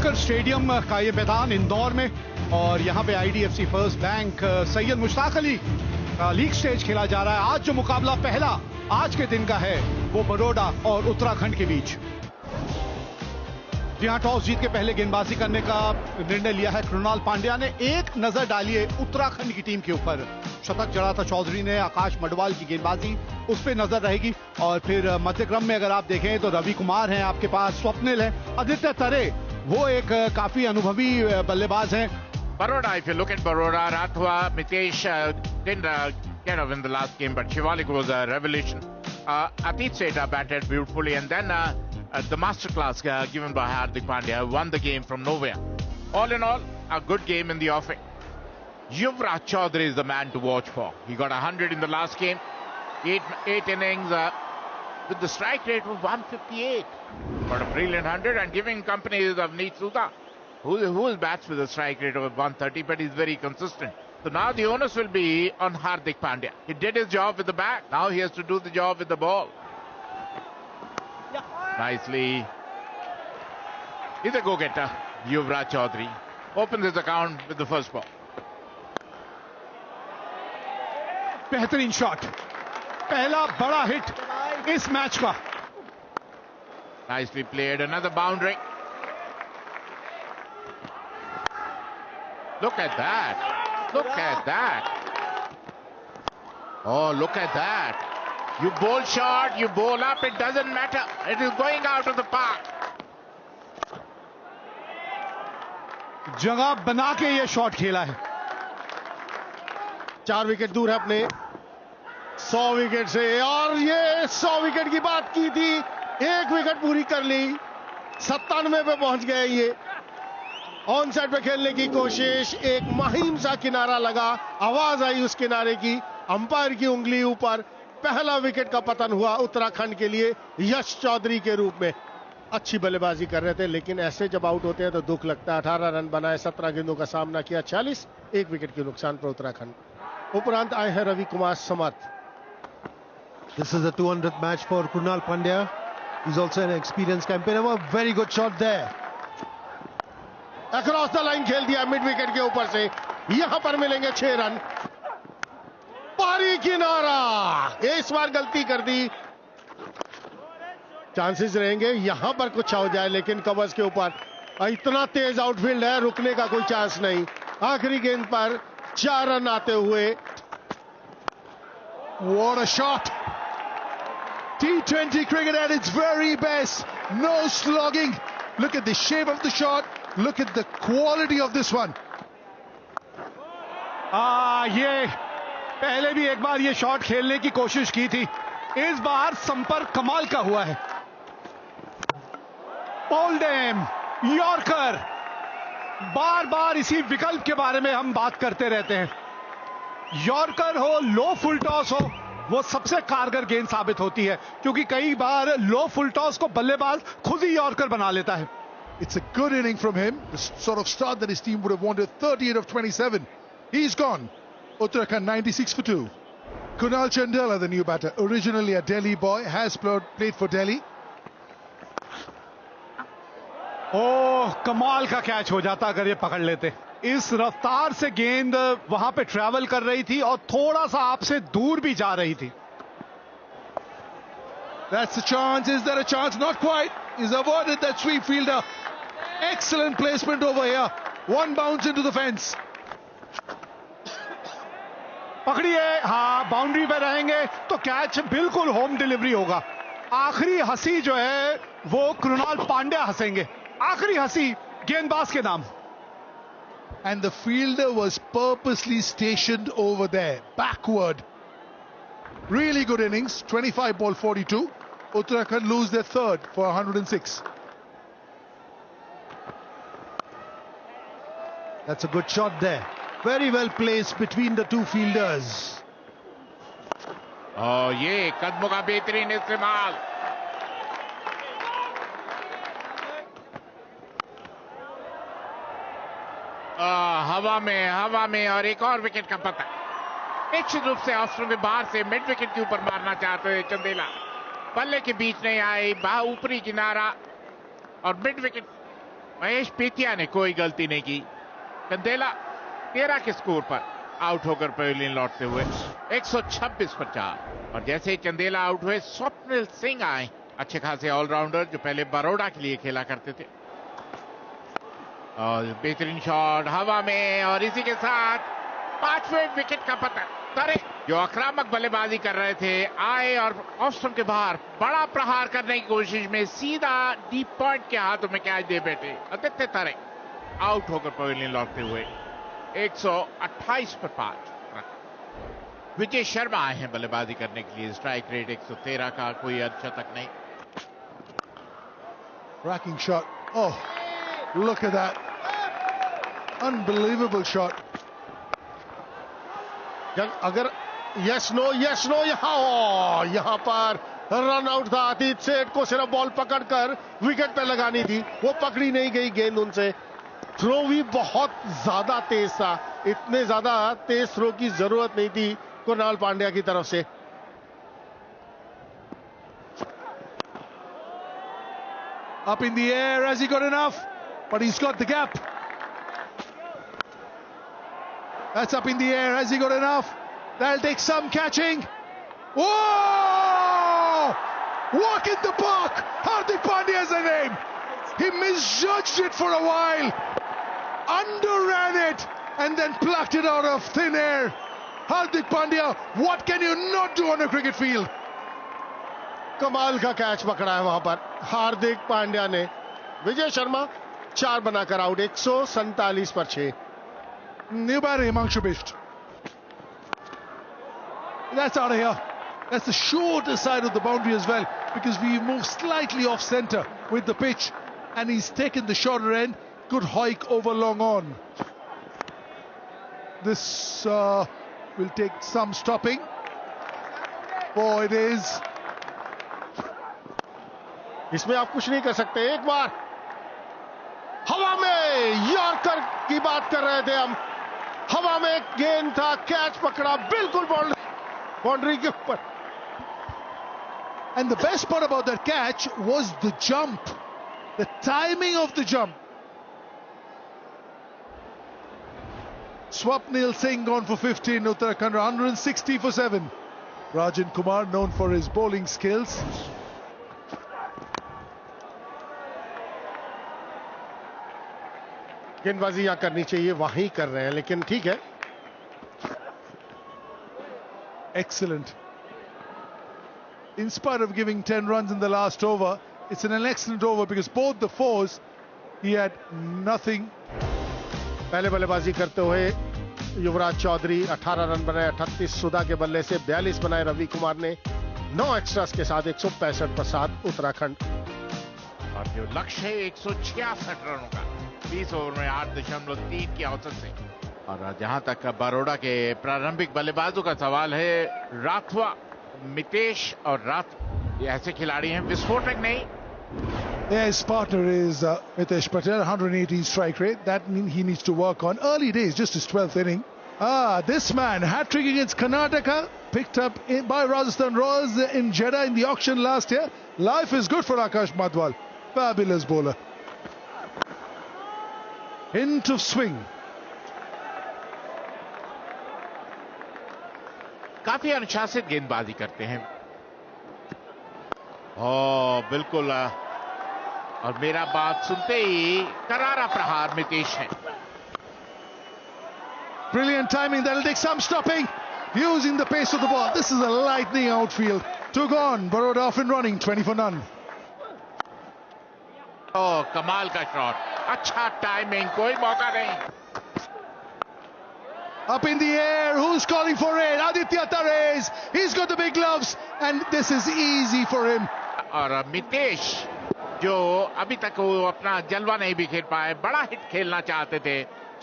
वानखेड़कर stadium का ये मैदान इंदौर में, और यहाँ पे IDFC first bank Syed Mushtaq Ali का लीग स्टेज खेला जा रहा है। आज जो मुकाबला पहला आज के दिन का है वो बड़ौदा और उत्तराखंड के बीच। जी हाँ, टॉस जीत के पहले गेंदबाजी करने का निर्णय लिया है कृणाल पांड्या ने। एक नजर डालिए उत्तराखंड की टीम के ऊपर, शतक जड़ा था चौधरी ने, आकाश मडवाल की गेंदबाजी उस पर नजर रहेगी। और फिर मध्यक्रम में अगर आप देखें तो रवि कुमार हैं आपके पास, स्वप्निल है, आदित्य तरे वो एक काफी अनुभवी बल्लेबाज हैं। Baroda, if you look at Baroda, Rathwa, Mitesh didn't get off in the last game, but Shivalik was a revelation. Atit Seta batted beautifully, and then the masterclass given by Hardik Pandya won the game from nowhere. All in all, a good game in the offing. Yuvraj Chaudhary is the man to watch for. He got 100 in the last game, eight innings with the strike rate of 158. Got a brilliant 100 and giving company is Avneet Sudha, who bats with a strike rate of 130, but he's very consistent. So now the onus will be on Hardik Pandya. He did his job with the bat. Now he has to do the job with the ball. Nicely. He's a go-getter. Yuvraj Chaudhary opens his account with the first ball. बेहतरीन shot, पहला बड़ा hit इस match का। Nicely played, another boundary. Look at that. Look at that. Oh, look at that. You bowl short, you bowl up, it doesn't matter. It is going out of the park. जगह बना के ये shot खेला है। 4 wicket दूर है अपने 100 wicket से, और ये 100 विकेट की बात की थी, 1 विकेट पूरी कर ली, 97 पे पहुंच गए। ये ऑन साइड पे खेलने की कोशिश, एक महीम सा किनारा लगा, आवाज आई उस किनारे की, अंपायर की उंगली ऊपर, पहला विकेट का पतन हुआ उत्तराखंड के लिए यश चौधरी के रूप में। अच्छी बल्लेबाजी कर रहे थे, लेकिन ऐसे जब आउट होते हैं तो दुख लगता है। 18 रन बनाए, 17 गेंदों का सामना किया, 46, 1 विकेट के नुकसान पर उत्तराखंड। उपरांत आए हैं रवि कुमार समर्थ। This is the 200th match for Krunal Pandya. He's also an experienced campaigner. A very good shot there. Across the line खेल दिया मिड विकेट के ऊपर से, यहां पर मिलेंगे 6 रन। पारी किनारा, इस बार गलती कर दी। चांसेस रहेंगे यहां पर कुछ हो जाए, लेकिन कवर्स के ऊपर इतना तेज आउटफील्ड है, रुकने का कोई चांस नहीं। आखिरी गेंद पर 4 रन आते हुए। What a shot! T20 cricket at its very best. No slogging. Look at the shape of the shot. Look at the quality of this one. ये पहले भी एक बार ये शॉट खेलने की कोशिश की थी, इस बार संपर्क कमाल का हुआ है। ओल्डेम यॉर्कर, बार बार इसी विकल्प के बारे में हम बात करते रहते हैं। यॉर्कर हो, लो फुल टॉस हो, वो सबसे कारगर गेंद साबित होती है, क्योंकि कई बार लो फुल टॉस को बल्लेबाज खुद ही यॉर्कर बना लेता है। It's a good inning from him, the sort of start that his team would have wanted. 38 of 27. He's gone. Uttarakhand 96 for 2. Kunal Chandela, the new batter, originally a Delhi boy, has played for Delhi. ओह, कमाल का catch हो जाता अगर ये पकड़ लेते। इस रफ्तार से गेंद वहां पे ट्रैवल कर रही थी और थोड़ा सा आपसे दूर भी जा रही थी। That's the chance. Is there a chance? Not quite. He's avoided that sweep fielder. Excellent placement over here. One bounce into the fence. पकड़िए, हाँ, बाउंड्री पे रहेंगे तो कैच बिल्कुल होम डिलीवरी होगा। आखिरी हंसी जो है वो कृणाल पांड्या हंसेंगे, आखिरी हंसी गेंदबाज के नाम। And the fielder was purposely stationed over there, backward. Really good innings. 25 ball 42. Uttarakhand lose their third for 106. That's a good shot there. Very well placed between the two fielders. Oh, ये कदमों का बेहतरीन इस्तेमाल। हवा में और एक और विकेट का पता। निश्चित रूप से ऑस्ट्रेलिया में बाहर से मिड विकेट के ऊपर मारना चाहते हैं चंदेला, पल्ले के बीच नहीं आए, ऊपरी किनारा और मिड विकेट महेश पीतिया ने कोई गलती नहीं की। चंदेला 13 के स्कोर पर आउट होकर पवेलियन लौटते हुए 126 पर 4। और जैसे ही चंदेला आउट हुए, स्वप्निल सिंह आए, अच्छे खासे ऑलराउंडर जो पहले बड़ौदा के लिए खेला करते थे। और बेहतरीन शॉट हवा में, और इसी के साथ 5वें विकेट का पतन। तरे जो आक्रामक बल्लेबाजी कर रहे थे आए और ऑफ स्टंप के बाहर बड़ा प्रहार करने की कोशिश में सीधा डीप पॉइंट के हाथों में कैच दे बैठे आदित्य तरे। आउट होकर पवेलियन लौटते हुए 128 पर 5। विजय शर्मा आए हैं बल्लेबाजी करने के लिए। स्ट्राइक रेट 113 का, कोई अर्धशतक नहीं। Racking shot. Oh, look at that. Unbelievable shot. अगर यस नो यहां पर रन आउट था। अतीत सेठ को सिर्फ बॉल पकड़कर विकेट पे लगानी थी, वो पकड़ी नहीं गई गेंद उनसे। थ्रो भी बहुत ज्यादा तेज था, इतने ज्यादा तेज थ्रो की जरूरत नहीं थी कुणाल पांड्या की तरफ से। Up in the air, has he got enough? But he's got the gap. That's up in the air, has he got enough? That'll take some catching. Whoa! Walk in the park! Hardik Pandya is the name. He misjudged it for a while, underran it, and then plucked it out of thin air. Hardik Pandya, what can you not do on a cricket field? कमाल का catch पकड़ा है वहां पर हार्दिक पांड्या ने। विजय शर्मा 4 बनाकर out, 147 पर 6। New batter, Himanshu Bisht. That's out of here. That's the shorter side of the boundary as well, because we move slightly off centre with the pitch, and he's taken the shorter end. Good hike over long on. This will take some stopping. Oh, it is. इसमें आप कुछ नहीं कर सकते। एक बार हवा में yorker की बात कर रहे थे हम। हवा में गेंद था, कैच पकड़ा बिल्कुल बाउंड्री के ऊपर। And the best part about that catch was the jump, the timing of the jump. Swapnil Singh gone for 15, Uttarakhand 160 for 7. Rajan Kumar known for his bowling skills. गेंदबाजी यहां करनी चाहिए, वहीं कर रहे हैं, लेकिन ठीक है। Excellent. In spite of giving 10 runs in the last over, it's an excellent over because both the fours, he had nothing. पहले बल्लेबाजी करते हुए युवराज चौधरी 18 रन बनाए, 38 सुधा के बल्ले से 42 बनाए रवि कुमार ने। 9 एक्स्ट्रास के साथ 165 पर 7 उत्तराखंड। और जो लक्ष्य है 166 रनों का 20 ओवर में 8.3 की औसत से। और जहां तक बड़ौदा के प्रारंभिक बल्लेबाजों का सवाल है, राठवा, मितेश और ये ऐसे खिलाड़ी हैं विस्फोटक नहीं। Yeah, his partner is Mitesh Patel, 180 strike rate. That means he needs to work on. Early days, just his 12th inning. This man, hat-trick against Karnataka, picked up by Rajasthan Royals in Jeddah in the auction last year. Life is good for Akash Madwal. Fabulous bowler. Hint of swing. काफी अनुशासित गेंदबाजी करते हैं। बिल्कुल। और मेरा बात सुनते ही करारा प्रहार मितेश है। Brilliant timing. That'll take some stopping. Using the pace of the ball. This is a lightning outfield. Took on. Baroda off and running. 20 for none. कमाल का शॉट, अच्छा टाइमिंग, कोई मौका नहीं। Up in the air, who's calling for it? Aditya Tares. He's got the big gloves, and this is easy for him. और मितेश जो अभी तक वो अपना जलवा नहीं बिखेर पाए, बड़ा हिट खेलना चाहते थे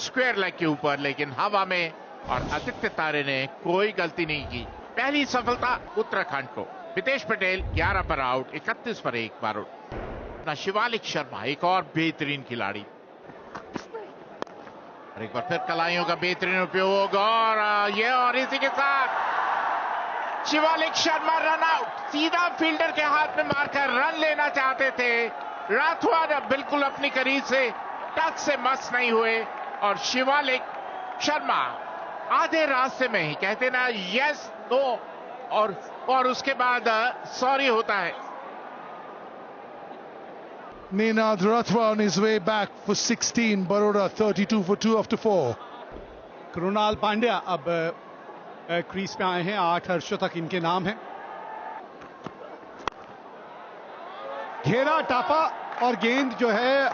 स्क्वायर लेग के ऊपर, लेकिन हवा में। और आदित्य तारे ने कोई गलती नहीं की। पहली सफलता उत्तराखंड को। मितेश पटेल 11 पर आउट, 31 पर 1 बार आउट। अपना शिवालिक शर्मा एक और बेहतरीन खिलाड़ी, और एक बार फिर कलाइयों का बेहतरीन उपयोग। और इसी के साथ शिवालिक शर्मा रन आउट। सीधा फील्डर के हाथ में मारकर रन लेना चाहते थे राठवा बिल्कुल अपनी करीब से टच से मस नहीं हुए और शिवालिक शर्मा आधे रास्ते में ही कहते ना यस नो और उसके बाद सॉरी होता है. Ninad Rathwa on his way back for 16. Baroda 32 for 2 after 4. Krunal Pandya अब क्रीज पे आए हैं. 8 अर्धशतक इनके नाम है. घेरा टापा और गेंद जो है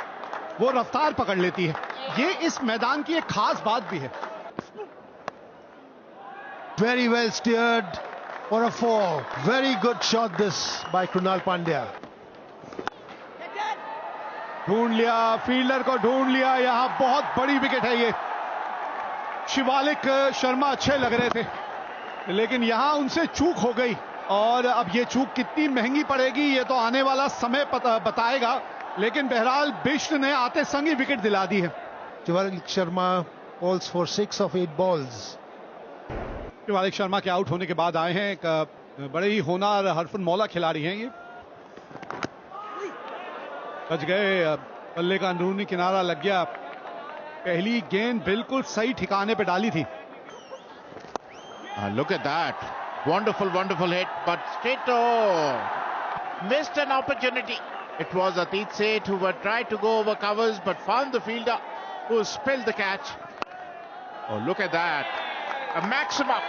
वो रफ्तार पकड़ लेती है. ये इस मैदान की एक खास बात भी है. Very well steered for a 4. Very good shot this by Krunal Pandya. ढूंढ लिया, फील्डर को ढूंढ लिया. यहां बहुत बड़ी विकेट है ये. शिवालिक शर्मा अच्छे लग रहे थे लेकिन यहां उनसे चूक हो गई और अब ये चूक कितनी महंगी पड़ेगी ये तो आने वाला समय बताएगा. लेकिन बहरहाल बिष्ट ने आते संग ही विकेट दिला दी है. Shivalik Sharma calls for 6 of 8 balls. Shivalik Sharma के आउट होने के बाद आए हैं. एक बड़े ही होनहार हरफन मौला खिलाड़ी हैं ये. बच गए. बल्ले का अंदरूनी किनारा लग गया. पहली गेंद बिल्कुल सही ठिकाने पे डाली थी. Look at that. Wonderful hit, but Strito missed an opportunity. It was Atit Seth who were tried to go over covers but found the fielder who spilled the catch. Oh, look at that. A maximum.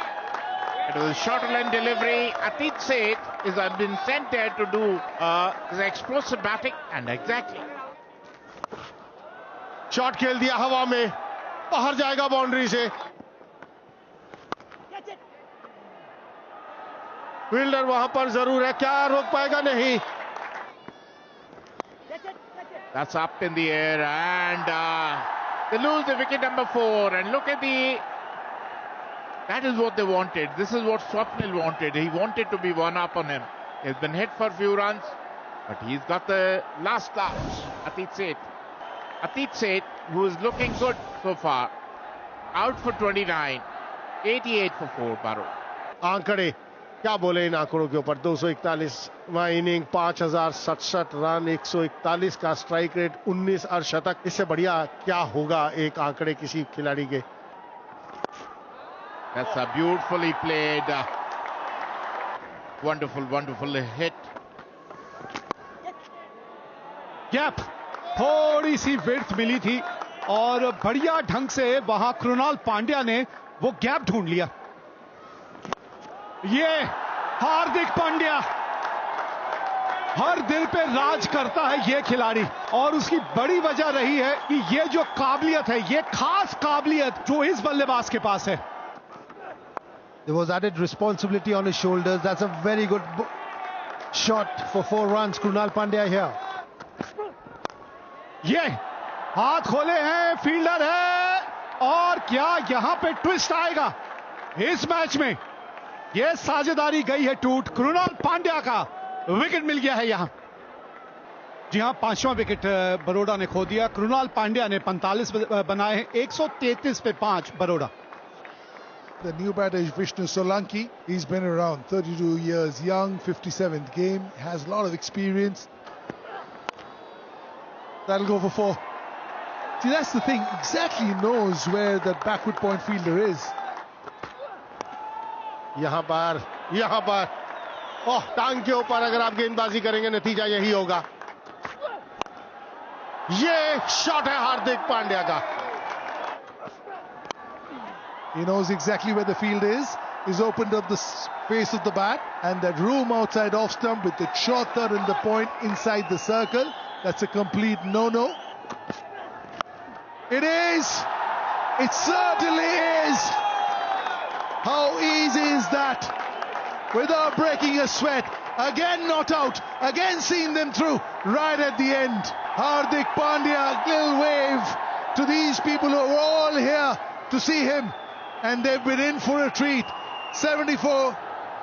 It was a shorter line delivery. Atit Seth has been sent there to do his explosive batting and exactly. Shot खेल दिया हवा में, बाहर जाएगा boundary से. Fielder वहां पर जरूर है, क्या रोक पाएगा? नहीं. That's up in the air and they lose the wicket number 4 and look at that is what they wanted. This is what Swapnil wanted. He wanted to be one up on him. He's been hit for a few runs but he's got the last laugh. Atit Seth who is looking good so far, out for 29, 88 for 4. Baro. आंकड़े क्या बोले इन आंकड़ों के ऊपर. 241वां inning, 5067 run, 141 का strike rate, 19 अर्धशतक. इससे बढ़िया क्या होगा एक आंकड़े किसी खिलाड़ी के. That's a beautifully played, wonderful hit. Gap, थोड़ी सी विड्थ मिली थी और बढ़िया ढंग से वहां कृणाल पांड्या ने वो गैप ढूंढ लिया. ये हार्दिक पांड्या हर दिल पे राज करता है ये खिलाड़ी और उसकी बड़ी वजह रही है कि ये जो काबिलियत है, ये खास काबिलियत जो इस बल्लेबाज के पास है. There was added responsibility on his shoulders. That's a very good shot for 4 runs. Krunal Pandya here. ये हाथ खोले हैं, फील्डर है और क्या यहां पे ट्विस्ट आएगा इस मैच में. ये साझेदारी गई है टूट. कृणाल पांड्या का विकेट मिल गया है यहां. जी हां, 5वां विकेट बरोड़ा ने खो दिया. कृणाल पांड्या ने 45 बनाए हैं. 133 पे 5 Baroda. The new batter is Vishnu Solanki. He's been around, 32 years young, 57th game, has a lot of experience. That'll go for 4. See, that's the thing, exactly knows where that backward point fielder is. यहां पर ओह, टांग के ऊपर अगर आप गेंदबाजी करेंगे नतीजा यही होगा. ये शॉट है हार्दिक पांड्या का. He knows exactly where the field is. He's opened up the space of the bat and that room outside off stump with the chautar and the point inside the circle. That's a complete no-no. It is. It certainly is. How easy is that? Without breaking a sweat. Again not out. Again seeing them through right at the end. Hardik Pandya, little wave to these people who are all here to see him. And they've been in for a treat. 74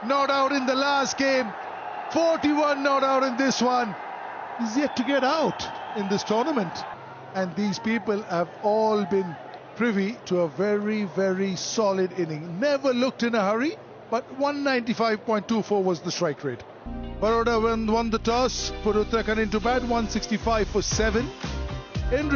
not out in the last game. 41 not out in this one. He's yet to get out in this tournament. And these people have all been privy to a very, very solid inning. Never looked in a hurry, but 195.24 was the strike rate. Baroda won the toss, put Uttarakhand into bat, 165 for 7. In